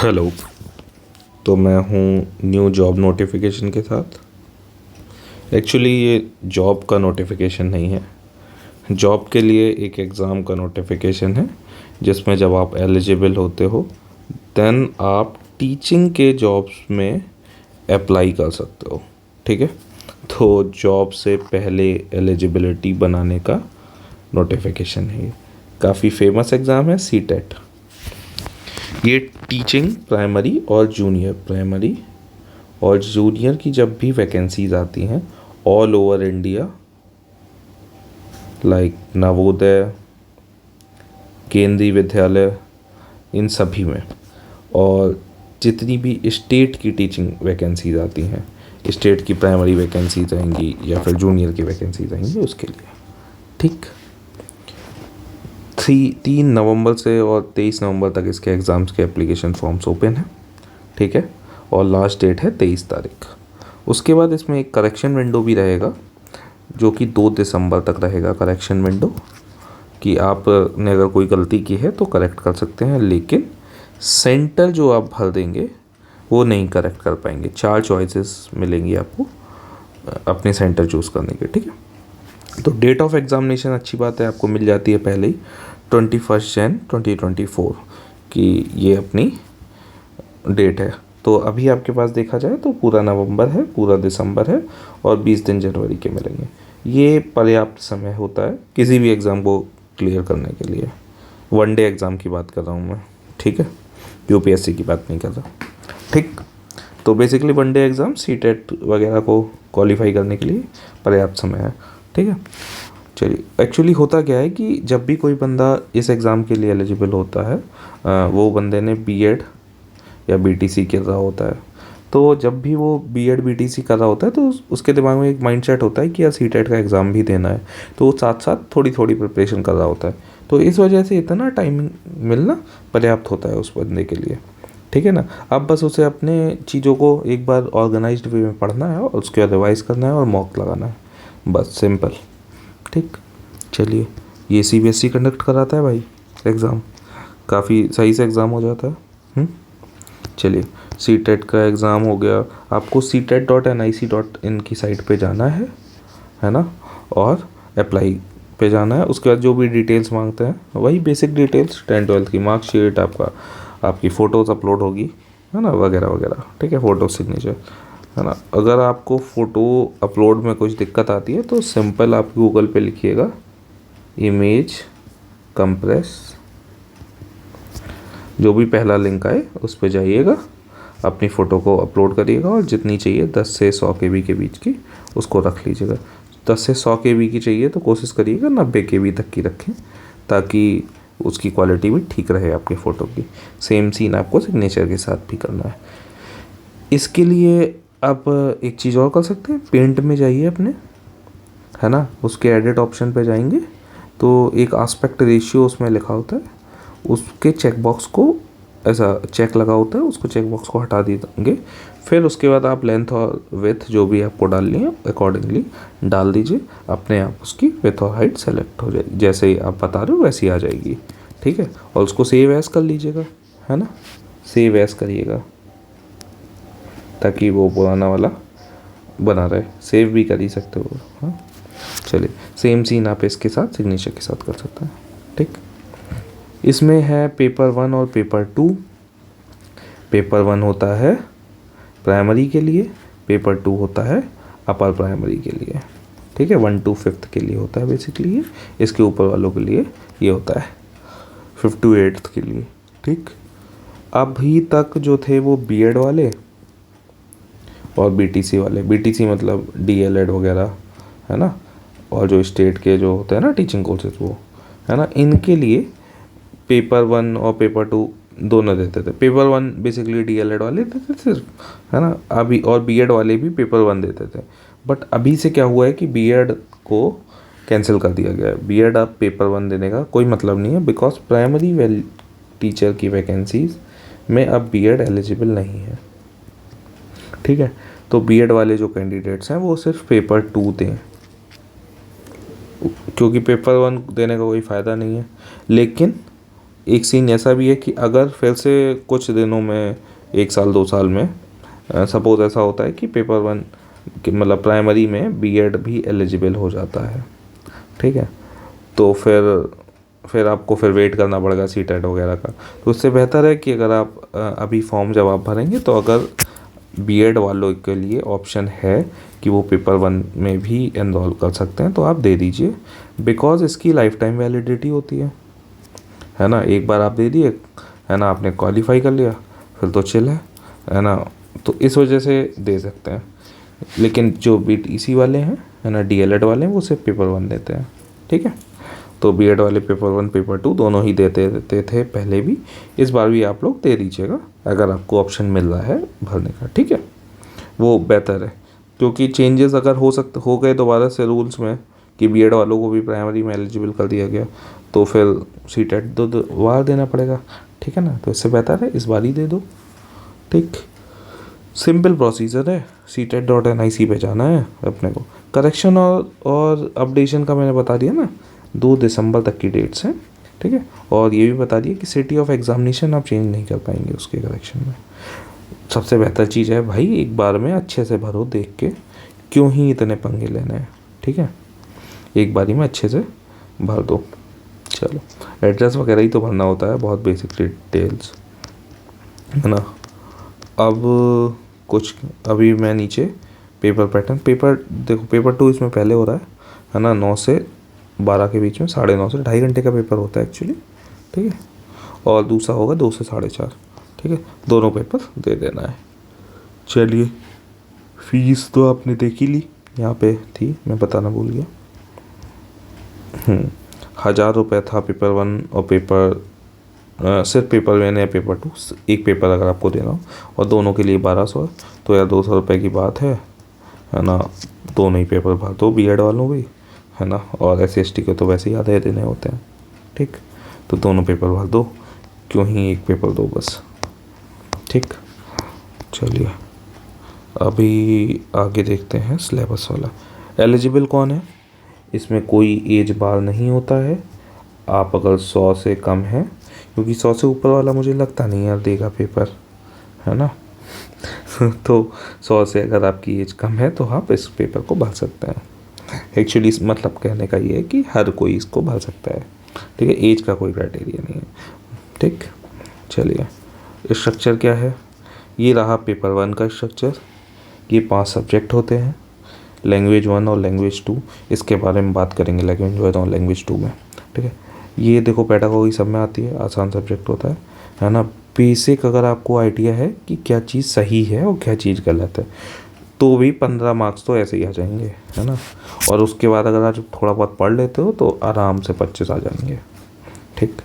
Hello. तो मैं हूँ न्यू जॉब नोटिफिकेशन के साथ। एक्चुअली ये जॉब का नोटिफिकेशन नहीं है, जॉब के लिए एक एग्ज़ाम का नोटिफिकेशन है जिसमें जब आप एलिजिबल होते हो देन आप टीचिंग के जॉब्स में अप्लाई कर सकते हो। ठीक है, तो जॉब से पहले एलिजिबिलिटी बनाने का नोटिफिकेशन है ये। काफ़ी फेमस एग्ज़ाम है सीटेट। ये टीचिंग प्राइमरी और जूनियर प्राइमरी और जूनियर की जब भी वैकेंसीज आती हैं all over India, like Navodaya, केंद्रीय विद्यालय, इन सभी में, और जितनी भी स्टेट की टीचिंग वैकेंसीज आती हैं, स्टेट की प्राइमरी वैकेंसीज आएंगी या फिर जूनियर की वैकेंसीज आएंगी उसके लिए। ठीक, 3 नवंबर से और 23 नवंबर तक इसके एग्ज़ाम्स के एप्लीकेशन फॉर्म्स ओपन हैं। ठीक है, और लास्ट डेट है 23 तारीख। उसके बाद इसमें एक करेक्शन विंडो भी रहेगा जो कि 2 दिसंबर तक रहेगा। करेक्शन विंडो कि आपने अगर कोई गलती की है तो करेक्ट कर सकते हैं, लेकिन सेंटर जो आप भर देंगे वो नहीं करेक्ट कर पाएंगे। 4 चॉइसेस मिलेंगी आपको अपने सेंटर चूज़ करने के। ठीक है, तो डेट ऑफ एग्ज़ामिनेशन अच्छी बात है आपको मिल जाती है पहले ही 21 जन 2024 की ये अपनी डेट है। तो अभी आपके पास देखा जाए तो पूरा नवंबर है, पूरा दिसंबर है और 20 दिन जनवरी के मिलेंगे। ये पर्याप्त समय होता है किसी भी एग्ज़ाम को क्लियर करने के लिए। वनडे एग्ज़ाम की बात कर रहा हूँ मैं, ठीक है, यूपीएससी की बात नहीं कर रहा। ठीक, तो बेसिकली वनडे एग्ज़ाम सीटेट वगैरह को क्वालिफाई करने के लिए पर्याप्त समय है। ठीक है, चलिए, एक्चुअली होता क्या है कि जब भी कोई बंदा इस एग्ज़ाम के लिए एलिजिबल होता है वो बंदे ने बीएड या बीटीसी कर रहा होता है। तो जब भी वो बीएड बीटीसी कर रहा होता है तो उसके दिमाग में एक माइंडसेट होता है कि यार सीटेट का एग्ज़ाम भी देना है, तो वो साथ साथ थोड़ी थोड़ी प्रिपरेशन कर रहा होता है। तो इस वजह से इतना टाइमिंग मिलना पर्याप्त होता है उस बंदे के लिए। ठीक है ना, अब बस उसे अपने चीज़ों को एक बार ऑर्गेनाइज्ड वे में पढ़ना है और उसके बाद रिवाइज़ करना है और मॉक लगाना है, बस सिंपल। ठीक, चलिए, ये सीबीएसई कंडक्ट कराता है भाई एग्ज़ाम, काफ़ी सही से एग्ज़ाम हो जाता है। चलिए, सीटेट का एग्ज़ाम हो गया। आपको CTET.nic.in की साइट पे जाना है ना, और अप्लाई पे जाना है। उसके बाद जो भी डिटेल्स मांगते हैं वही बेसिक डिटेल्स, 10th-12th की मार्कशीट, आपकी फ़ोटोज़ अपलोड होगी, है ना, वगैरह वगैरह। ठीक है, फ़ोटो सिग्नेचर, है ना। अगर आपको फ़ोटो अपलोड में कुछ दिक्कत आती है तो सिंपल आप गूगल पे लिखिएगा इमेज कंप्रेस, जो भी पहला लिंक आए उस पर जाइएगा, अपनी फ़ोटो को अपलोड करिएगा और जितनी चाहिए 10 से 100 KB के बीच की उसको रख लीजिएगा। 10 से 100 KB की चाहिए तो कोशिश करिएगा 90 KB तक की रखें, ताकि उसकी क्वालिटी भी ठीक रहे आपके फ़ोटो की। सेम सीन आपको सिग्नेचर के साथ भी करना है। इसके लिए आप एक चीज़ और कर सकते हैं, पेंट में जाइए अपने, है ना, उसके एडिट ऑप्शन पे जाएंगे तो एक आस्पेक्ट रेशियो उसमें लिखा होता है, उसके चेक बॉक्स को ऐसा चेक लगा होता है, उसको चेक बॉक्स को हटा देंगे। फिर उसके बाद आप लेंथ और विथ जो भी आपको डालनी है अकॉर्डिंगली डाल दीजिए, अपने आप उसकी विथ और हाइट सेलेक्ट हो जाएगी, जैसे ही आप बता रहे हो वैसी आ जाएगी। ठीक है, और उसको सेव एज़ कर लीजिएगा, है ना, सेव एज़ करिएगा ताकि वो पुराना वाला बना रहे। सेव भी कर ही सकते हो, हाँ। चलिए, सेम सीन आप इसके साथ सिग्नेचर के साथ कर सकते हैं। ठीक, इसमें है पेपर 1 और पेपर 2। पेपर 1 होता है प्राइमरी के लिए, पेपर 2 होता है अपर प्राइमरी के लिए। ठीक है, 1 to 5th के लिए होता है बेसिकली ये, इसके ऊपर वालों के लिए ये होता है 5th to 8th के लिए। ठीक, अभी तक जो थे वो बीएड वाले और बीटीसी वाले, बीटीसी मतलब डीएलएड वगैरह, है ना, और जो स्टेट के जो होते हैं ना टीचिंग कोर्सेज वो, है ना, इनके लिए पेपर 1 और पेपर 2 दोनों देते थे। पेपर 1 बेसिकली डीएलएड वाले देते थे, है ना, अभी, और बीएड वाले भी पेपर 1 देते थे। बट अभी से क्या हुआ है कि बीएड को कैंसिल कर दिया गया है। बीएड अब पेपर 1 देने का कोई मतलब नहीं है, बिकॉज प्राइमरी टीचर की वैकेंसीज में अब बीएड एलिजिबल नहीं है। ठीक है, तो बीएड वाले जो कैंडिडेट्स हैं वो सिर्फ पेपर 2 दें, क्योंकि पेपर 1 देने का कोई फ़ायदा नहीं है। लेकिन एक सीन ऐसा भी है कि अगर फिर से कुछ दिनों में, 1 साल 2 साल में सपोज ऐसा होता है कि पेपर वन कि मतलब प्राइमरी में बीएड भी एलिजिबल हो जाता है, ठीक है, तो फिर आपको फिर वेट करना पड़ेगा सीटेट वगैरह का। तो उससे बेहतर है कि अगर आप अभी फॉर्म जब आप भरेंगे तो अगर बीएड वालों के लिए ऑप्शन है कि वो पेपर वन में भी एनरोल कर सकते हैं तो आप दे दीजिए, बिकॉज़ इसकी लाइफ टाइम वैलिडिटी होती है ना। एक बार आप दे दिए, है ना, आपने क्वालिफाई कर लिया, फिर तो चिल है ना। तो इस वजह से दे सकते हैं। लेकिन जो बीटीसी वाले हैं, है ना, डीएलएड वाले हैं, वो सिर्फ पेपर वन देते हैं, ठीक है। तो बीएड वाले पेपर वन पेपर टू दोनों ही देते थे पहले भी, इस बार भी आप लोग दे दीजिएगा अगर आपको ऑप्शन मिल रहा है भरने का, ठीक है। वो बेहतर है, क्योंकि चेंजेस अगर हो गए दोबारा से रूल्स में कि बीएड वालों को भी प्राइमरी में एलिजिबल कर दिया गया, तो फिर सीटेट दो बार देना पड़ेगा, ठीक है ना। तो इससे बेहतर है इस बार ही दे दो, ठीक। सिंपल प्रोसीजर है, CTET.NIC पे जाना है अपने को। करेक्शन और अपडेशन का मैंने बता दिया ना, 2 दिसंबर तक की डेट्स हैं, ठीक है। और ये भी बता दिया कि सिटी ऑफ एग्जामिनेशन आप चेंज नहीं कर पाएंगे उसके करेक्शन में। सबसे बेहतर चीज़ है भाई, एक बार में अच्छे से भरो देख के, क्यों ही इतने पंगे लेने हैं, ठीक है। एक बारी में अच्छे से भर दो। चलो, एड्रेस वगैरह ही तो भरना होता है, बहुत बेसिक डिटेल्स, है ना। अब कुछ अभी मैं नीचे पेपर पैटर्न, पेपर देखो, पेपर टू इसमें पहले हो रहा है ना, 9 से 12 के बीच में, 9:30 से 2.5 घंटे का पेपर होता है एक्चुअली, ठीक है। और दूसरा होगा 2 से 4:30, ठीक है। दोनों पेपर दे देना है। चलिए, फीस तो आपने देख ही ली, यहाँ पे थी, मैं बताना भूल गया। 1,000 रुपये था पेपर वन, और सिर्फ पेपर वन या पेपर टू, एक पेपर अगर आपको देना हो, और दोनों के लिए 1,200 है, तो यार 200 रुपये की बात है ना। दोनों ही पेपर भर दो, बीएड वालों भी, है ना, और SC/ST के तो वैसे ही आधे देने होते हैं, ठीक। तो दोनों पेपर भर दो, क्यों ही एक पेपर दो बस, ठीक। चलिए, अभी आगे देखते हैं सिलेबस वाला। एलिजिबल कौन है, इसमें कोई एज बार नहीं होता है। आप अगर 100 से कम है, क्योंकि 100 से ऊपर वाला मुझे लगता नहीं यार देगा पेपर, है ना। तो 100 से अगर आपकी एज कम है तो आप इस पेपर को भर सकते हैं। एक्चुअली इस मतलब कहने का ये है कि हर कोई इसको भर सकता है, ठीक है, एज का कोई क्राइटेरिया नहीं है, ठीक। चलिए, स्ट्रक्चर क्या है, ये रहा पेपर वन का स्ट्रक्चर। ये 5 सब्जेक्ट होते हैं, लैंग्वेज 1 और लैंग्वेज 2, इसके बारे में बात करेंगे लैंग्वेज 1 और लैंग्वेज 2 में, ठीक है। ये देखो, पेडागोगी सब में आती है, आसान सब्जेक्ट होता है ना। बेसिक अगर आपको आइडिया है कि क्या चीज़ सही है और क्या चीज़ गलत है, तो भी 15 मार्क्स तो ऐसे ही आ जाएंगे, है ना। और उसके बाद अगर आप थोड़ा बहुत पढ़ लेते हो तो आराम से 25 आ जाएंगे, ठीक।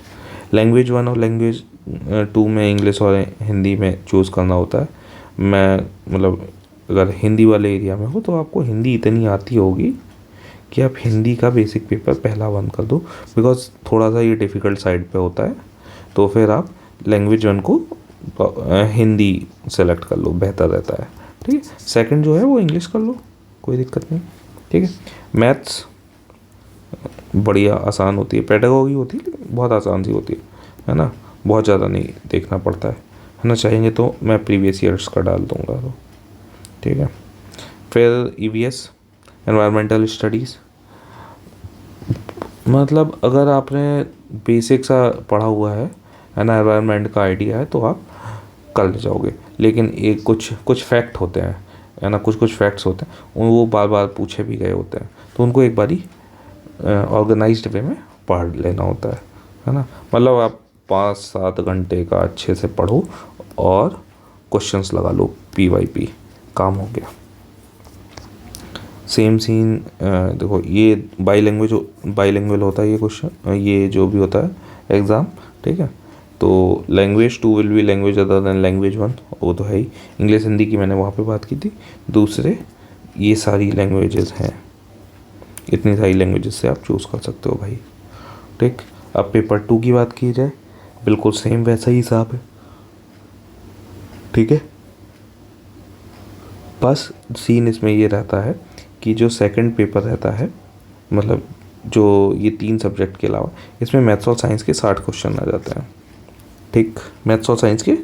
लैंग्वेज 1 और लैंग्वेज 2 में इंग्लिश और हिंदी में चूज़ करना होता है। मैं मतलब अगर हिंदी वाले एरिया में हो तो आपको हिंदी इतनी आती होगी कि आप हिंदी का बेसिक पेपर पहला वन कर दो, बिकॉज थोड़ा सा ये डिफ़िकल्ट साइड पे होता है। तो फिर आप लैंग्वेज 1 को हिंदी सेलेक्ट कर लो, बेहतर रहता है, ठीक है। सेकंड जो है वो इंग्लिश कर लो, कोई दिक्कत नहीं, ठीक है। मैथ्स बढ़िया आसान होती है, पेडागोगी होती है लेकिन बहुत आसान सी होती है ना, बहुत ज़्यादा नहीं देखना पड़ता है ना। चाहेंगे तो मैं प्रीवियस ईयर्स का डाल दूँगा, तो ठीक है। फिर EVS, एनवायरमेंटल स्टडीज़, मतलब अगर आपने बेसिक सा पढ़ा हुआ है ना, एनवायरनमेंट का आइडिया है, तो आप कर ले जाओगे। लेकिन एक कुछ फैक्ट होते हैं, है ना, कुछ फैक्ट्स होते हैं, वो बार बार पूछे भी गए होते हैं, तो उनको एक बारी ऑर्गेनाइज्ड वे में पढ़ लेना होता है ना। मतलब आप 5-7 घंटे का अच्छे से पढ़ो और क्वेश्चंस लगा लो, PYP, काम हो गया। सेम सीन देखो, ये बाईलैंग्वेज होता है ये क्वेश्चन, ये जो भी होता है एग्ज़ाम, ठीक है। तो language 2 will be language other than language 1, वो तो है ही। इंग्लिश हिंदी की मैंने वहाँ पे बात की थी। दूसरे ये सारी लैंग्वेजेस हैं, इतनी सारी लैंग्वेजेस से आप चूज़ कर सकते हो भाई, ठीक। अब पेपर 2 की बात की जाए, बिल्कुल सेम वैसा ही हिसाब है, ठीक है। बस सीन इसमें ये रहता है कि जो सेकंड पेपर रहता है, मतलब जो ये 3 सब्जेक्ट के अलावा इसमें मैथ्स और साइंस के 60 क्वेश्चन आ जाते हैं। ठीक, मैथ्स और साइंस के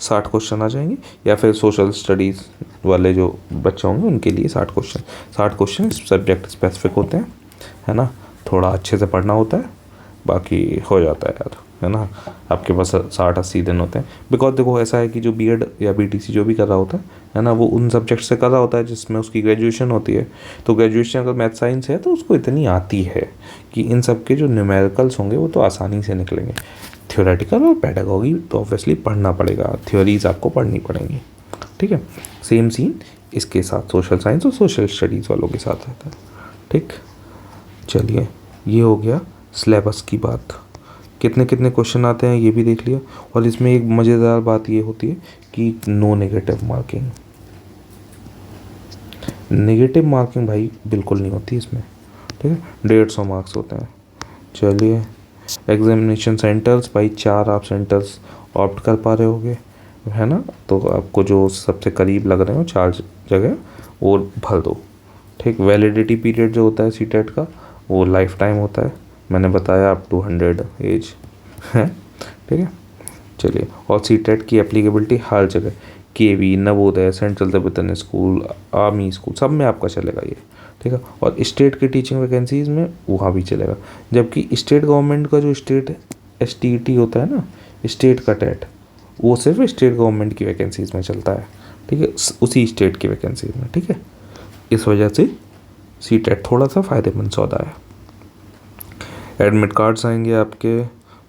60 क्वेश्चन आ जाएंगे, या फिर सोशल स्टडीज़ वाले जो बच्चे होंगे उनके लिए 60 क्वेश्चन सब्जेक्ट स्पेसिफिक होते हैं, है ना। थोड़ा अच्छे से पढ़ना होता है, बाकी हो जाता है यार, है ना। आपके पास 60-80 दिन होते हैं। बिकॉज देखो ऐसा है कि जो बीएड या बीटीसी जो भी कर रहा होता है ना, वो उन सब्जेक्ट से कर रहा होता है जिसमें उसकी ग्रेजुएशन होती है। तो ग्रेजुएशन अगर मैथ साइंस है तो उसको इतनी आती है कि इन सब के जो न्यूमेरिकल्स होंगे वो तो आसानी से निकलेंगे। थ्योरेटिकल और पेडागॉजी तो ऑब्वियसली पढ़ना पड़ेगा, थ्योरीज आपको पढ़नी पड़ेंगी। ठीक है, सेम सीन इसके साथ सोशल साइंस और सोशल स्टडीज़ वालों के साथ रहता है। ठीक, चलिए ये हो गया सिलेबस की बात। कितने कितने क्वेश्चन आते हैं ये भी देख लिया। और इसमें एक मज़ेदार बात ये होती है कि no negative marking. Negative marking भाई बिल्कुल नहीं होती इसमें। ठीक है, 150 मार्क्स होते हैं। चलिए, एग्जामिनेशन सेंटर्स भाई 4 आप सेंटर्स ऑप्ट कर पा रहे होगे, है ना। तो आपको जो सबसे करीब लग रहे हो 4 जगह वो भर दो। ठीक, वैलिडिटी पीरियड जो होता है सीटेट का वो लाइफ टाइम होता है, मैंने बताया अप टू 100 एज है। ठीक है, चलिए, और सीटेट की एप्लीकेबिलिटी हर जगह, KV, Navodaya, central Tibetan school, army school, सब में आपका चलेगा ये। ठीक है, और स्टेट की टीचिंग वैकेंसीज़ में वहाँ भी चलेगा। जबकि स्टेट गवर्नमेंट का जो स्टेट STET होता है ना, स्टेट का टेट, वो सिर्फ स्टेट गवर्नमेंट की वैकेंसीज़ में चलता है। ठीक है, उसी स्टेट की वैकेंसीज में। ठीक है, इस वजह से सीटेट थोड़ा सा फ़ायदेमंद सौदा है। एडमिट कार्ड्स आएंगे आपके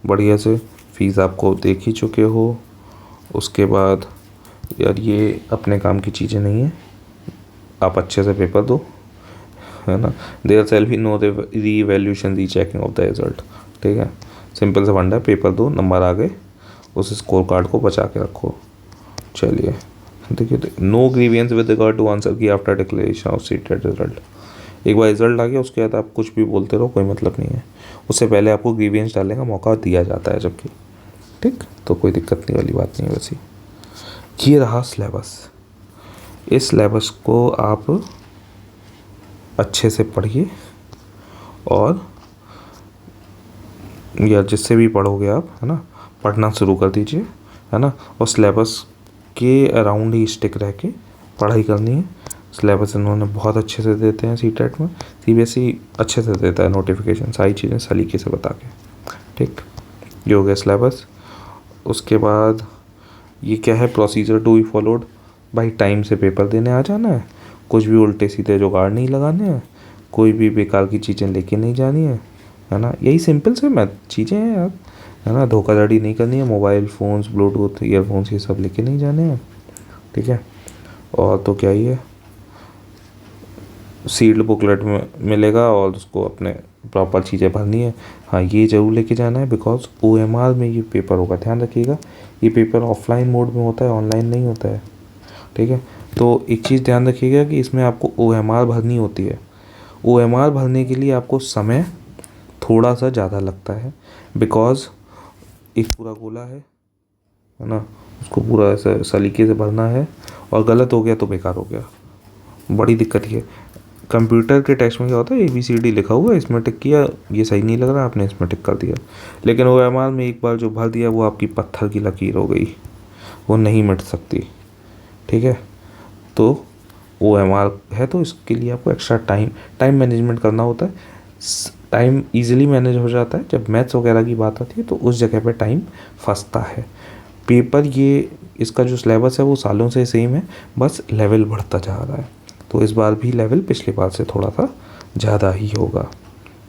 बढ़िया से, फ़ीस आपको देख ही चुके हो। उसके बाद यार ये अपने काम की चीज़ें नहीं है, आप अच्छे से पेपर दो, है ना। There shall be no revaluation re checking of the result. ठीक है, सिंपल सा फंडा है, पेपर दो, नंबर आ गए, उस स्कोर कार्ड को बचा के रखो। चलिए देखिए, no grievances with regard to answer key after declaration of CTET result. एक बार रिजल्ट आ गया उसके बाद आप कुछ भी बोलते रहो, कोई मतलब नहीं है। उससे पहले आपको ग्रीवियंस डालने का मौका दिया जाता है जबकि। ठीक, तो कोई दिक्कत नहीं वाली बात नहीं है वैसी। ये रहा सिलेबस। इस सिलेबस को आप अच्छे से पढ़िए, और या जिससे भी पढ़ोगे आप, है ना, पढ़ना शुरू कर दीजिए, है ना। और सिलेबस के अराउंड ही स्टिक रह के पढ़ाई करनी है। सिलेबस इन्होंने बहुत अच्छे से देते हैं सीटेट में, CBSE अच्छे से देता है नोटिफिकेशन, सारी चीज़ें सलीके से बता के। ठीक, ये हो गया सिलेबस। उसके बाद ये क्या है, प्रोसीजर टू बी फॉलोड। भाई टाइम से पेपर देने आ जाना है, कुछ भी उल्टे सीधे जुगाड़ नहीं लगाने हैं, कोई भी बेकार की चीज़ें लेके नहीं जानी है ना। यही सिंपल से मैथ चीज़ें हैं यार, है ना। धोखाधड़ी नहीं करनी है, मोबाइल फ़ोन्स, ब्लूटूथ, ईयरफोन्स ये सब लेके नहीं जाने हैं। ठीक है, और तो क्या ही है, सील्ड बुकलेट में मिलेगा और उसको अपने प्रॉपर चीज़ें भरनी है। हाँ, ये ज़रूर लेके जाना है, बिकॉज OMR में ये पेपर होगा, ध्यान रखिएगा। ये पेपर ऑफलाइन मोड में होता है, ऑनलाइन नहीं होता है। ठीक है, तो एक चीज़ ध्यान रखिएगा कि इसमें आपको OMR भरनी होती है। OMR भरने के लिए आपको समय थोड़ा सा ज़्यादा लगता है, बिकॉज एक पूरा गोला है ना, उसको पूरा ऐसा सलीके से भरना है, और गलत हो गया तो बेकार हो गया। बड़ी दिक्कत ये है। कंप्यूटर के टेस्ट में क्या होता है, ABCD लिखा हुआ है, इसमें टिक किया, ये सही नहीं लग रहा, आपने इसमें टिक कर दिया। लेकिन OMR में एक बार जो भर दिया वो आपकी पत्थर की लकीर हो गई, वो नहीं मिट सकती। ठीक है, तो OMR है तो इसके लिए आपको एक्स्ट्रा टाइम मैनेजमेंट करना होता है। टाइम इजीली मैनेज हो जाता है, जब मैथ्स वगैरह की बात आती है तो उस जगह पे टाइम फंसता है। पेपर ये इसका जो सिलेबस है वो सालों से सेम है, बस लेवल बढ़ता जा रहा है। तो इस बार भी लेवल पिछली बार से थोड़ा सा ज़्यादा ही होगा।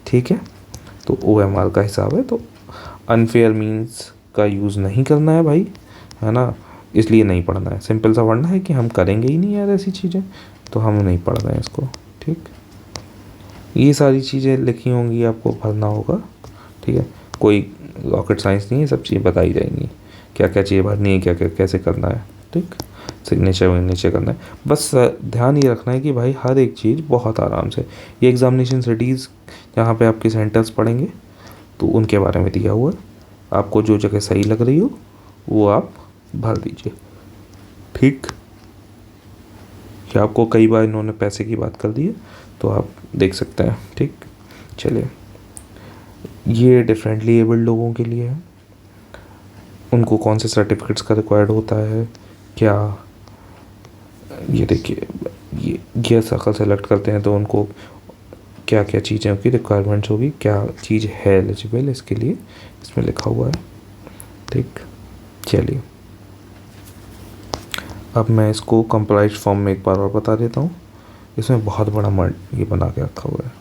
ठीक है, तो OMR का हिसाब है, तो अनफेयर मीन्स का यूज़ नहीं करना है भाई, है ना। इसलिए नहीं पढ़ना है, सिंपल सा पढ़ना है कि हम करेंगे ही नहीं यार ऐसी चीज़ें, तो हम नहीं पढ़ रहे हैं इसको। ठीक, ये सारी चीज़ें लिखी होंगी, आपको भरना होगा। ठीक है, कोई रॉकेट साइंस नहीं है, सब चीज़ें बताई जाएंगी, क्या क्या चीज़ें भरनी है, क्या क्या कैसे करना है। ठीक, सिग्नेचर विग्नेचर करना है। बस ध्यान ये रखना है कि भाई हर एक चीज़ बहुत आराम से, ये एग्जामिनेशन सिटीज़ जहाँ पे आपके सेंटर्स पड़ेंगे तो उनके बारे में दिया हुआ है, आपको जो जगह सही लग रही हो वो आप भर दीजिए। ठीक, या आपको कई बार इन्होंने पैसे की बात कर दी है तो आप देख सकते हैं। ठीक, चलिए। ये डिफरेंटली एबल्ड लोगों के लिए है, उनको कौन से सर्टिफिकेट्स का रिक्वायर्ड होता है क्या। ये देखिए, ये सर्कल सेलेक्ट करते हैं तो उनको क्या क्या चीज़ें की रिक्वायरमेंट्स होगी, क्या चीज़ है एलिजिबल इसके लिए, इसमें लिखा हुआ है। ठीक, चलिए अब मैं इसको कंप्लाइज फॉर्म में एक बार और बता देता हूँ। इसमें बहुत बड़ा मर्ड ये बना के रखा हुआ है।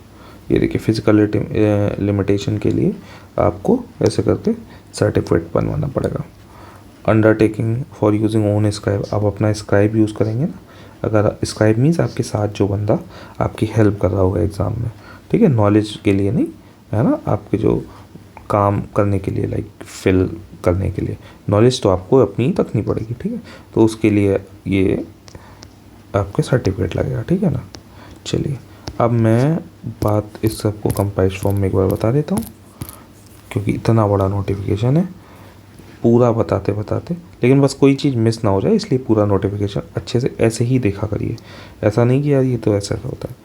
ये देखिए, फिजिकल लिमिटेशन के लिए आपको ऐसे करके सर्टिफिकेट बनवाना पड़ेगा। Undertaking for using own scribe, आप अपना स्क्राइब यूज़ करेंगे ना। अगर स्क्राइब मीन्स आपके साथ जो बंदा आपकी हेल्प कर रहा होगा एग्ज़ाम में, ठीक है, नॉलेज के लिए नहीं, है ना, आपके जो काम करने के लिए, लाइक फिल करने के लिए। नॉलेज तो आपको अपनी ही तकनी पड़ेगी, ठीक है, तो उसके लिए ये आपके सर्टिफिकेट लगेगा, ठीक है ना। चलिए अब मैं बात इस सब को कंप्लाइज फॉर्म में एक बार बता देता हूँ, क्योंकि इतना बड़ा नोटिफिकेशन है, पूरा बताते बताते, लेकिन बस कोई चीज़ मिस ना हो जाए, इसलिए पूरा नोटिफिकेशन अच्छे से ऐसे ही देखा करिए। ऐसा नहीं कि यार ये तो ऐसा होता है।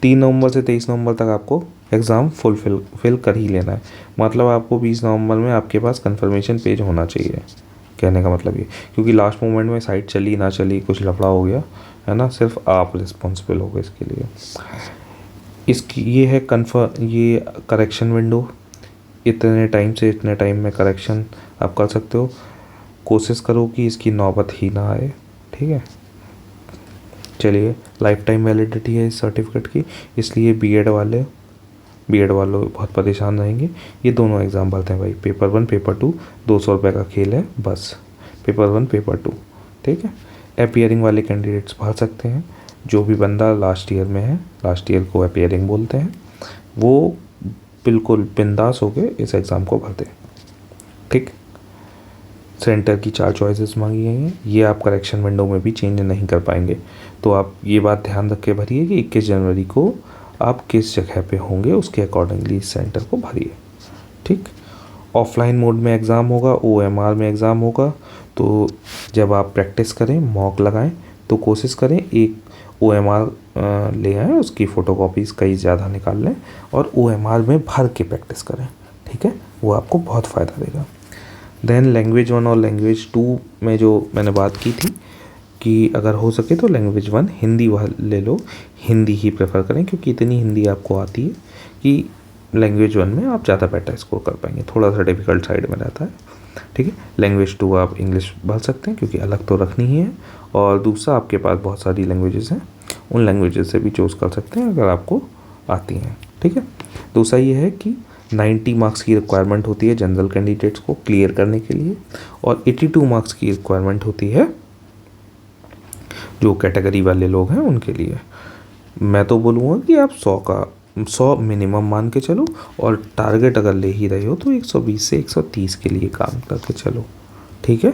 3 नवंबर से 23 नवंबर तक आपको एग्ज़ाम फिल कर ही लेना है। मतलब आपको 20 नवंबर में आपके पास कंफर्मेशन पेज होना चाहिए, कहने का मतलब ये, क्योंकि लास्ट मोमेंट में साइट चली ना चली, कुछ लफड़ा हो गया, है ना, सिर्फ आप रिस्पॉन्सिबल हो गए इसके लिए। इसकी ये है ये करेक्शन विंडो, इतने टाइम से इतने टाइम में करेक्शन आप कर सकते हो। कोशिश करो कि इसकी नौबत ही ना आए, ठीक है। चलिए, लाइफ टाइम वैलिडिटी है इस सर्टिफिकेट की, इसलिए बीएड वाले बहुत परेशान रहेंगे। ये दोनों एग्ज़ाम भरते हैं भाई, पेपर 1 पेपर 2, 200 रुपये का खेल है बस, पेपर 1 पेपर 2, ठीक है। अपीयरिंग वाले कैंडिडेट्स भर सकते हैं, जो भी बंदा लास्ट ईयर में है, लास्ट ईयर को अपीयरिंग बोलते हैं, वो बिल्कुल बिंदास होकर इस एग्ज़ाम को भर दें, ठीक। सेंटर की 4 चॉइसेस मांगी गई हैं, ये आप करेक्शन विंडो में भी चेंज नहीं कर पाएंगे, तो आप ये बात ध्यान रख के भरिए कि 21 जनवरी को आप किस जगह पे होंगे, उसके अकॉर्डिंगली इस सेंटर को भरिए, ठीक। ऑफलाइन मोड में एग्ज़ाम होगा, OMR में एग्ज़ाम होगा, तो जब आप प्रैक्टिस करें, मॉक लगाएं, तो कोशिश करें एक OMR ले आएँ, उसकी फ़ोटोकॉपीज़ कई ज़्यादा निकाल लें और OMR में भर के प्रैक्टिस करें, ठीक है, वो आपको बहुत फ़ायदा देगा। देन लैंग्वेज 1 और लैंग्वेज 2 में जो मैंने बात की थी कि अगर हो सके तो लैंग्वेज 1 हिंदी ले लो, हिंदी ही प्रेफर करें, क्योंकि इतनी हिंदी आपको आती है कि लैंग्वेज 1 में आप ज़्यादा बेटर स्कोर कर पाएंगे, थोड़ा सा डिफ़िकल्ट साइड में रहता है, ठीक है। लैंग्वेज 2 आप इंग्लिश भर सकते हैं, क्योंकि अलग तो रखनी ही है, और दूसरा आपके पास बहुत सारी लैंग्वेजेस हैं, उन लैंग्वेजेस से भी चूज़ कर सकते हैं अगर आपको आती हैं, ठीक है। दूसरा ये है कि 90 मार्क्स की रिक्वायरमेंट होती है जनरल कैंडिडेट्स को क्लियर करने के लिए, और 82 मार्क्स की रिक्वायरमेंट होती है जो कैटेगरी वाले लोग हैं उनके लिए। मैं तो बोलूँगा कि आप 100 मिनिमम मान के चलो, और टारगेट अगर ले ही रहे हो तो 120 से 130 के लिए काम करके चलो, ठीक है।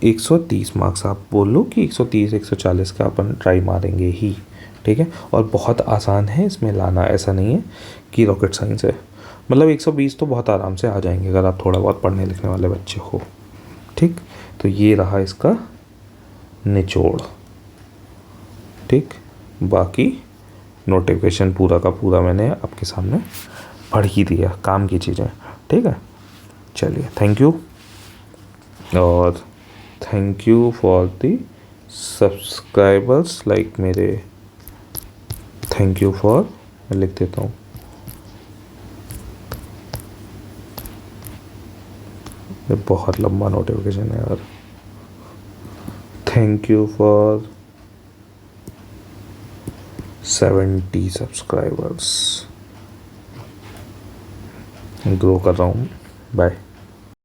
130 मार्क्स आप बोल लो कि 130 140 का अपन ट्राई मारेंगे ही, ठीक है। और बहुत आसान है इसमें लाना, ऐसा नहीं है कि रॉकेट साइंस है, मतलब 120 तो बहुत आराम से आ जाएंगे अगर आप थोड़ा बहुत पढ़ने लिखने वाले बच्चे हो, ठीक। तो ये रहा इसका निचोड़, ठीक। बाकी नोटिफिकेशन पूरा का पूरा मैंने आपके सामने पढ़ ही दिया, काम की चीज़ें, ठीक है। चलिए, थैंक यू, और thank you for the subscribers, like मेरे, थैंक यू फॉर, मैं लिख देता हूँ, ये बहुत लंबा नोटिफिकेशन है यार। Thank you for 70 subscribers, grow कर रहा हूँ, बाय।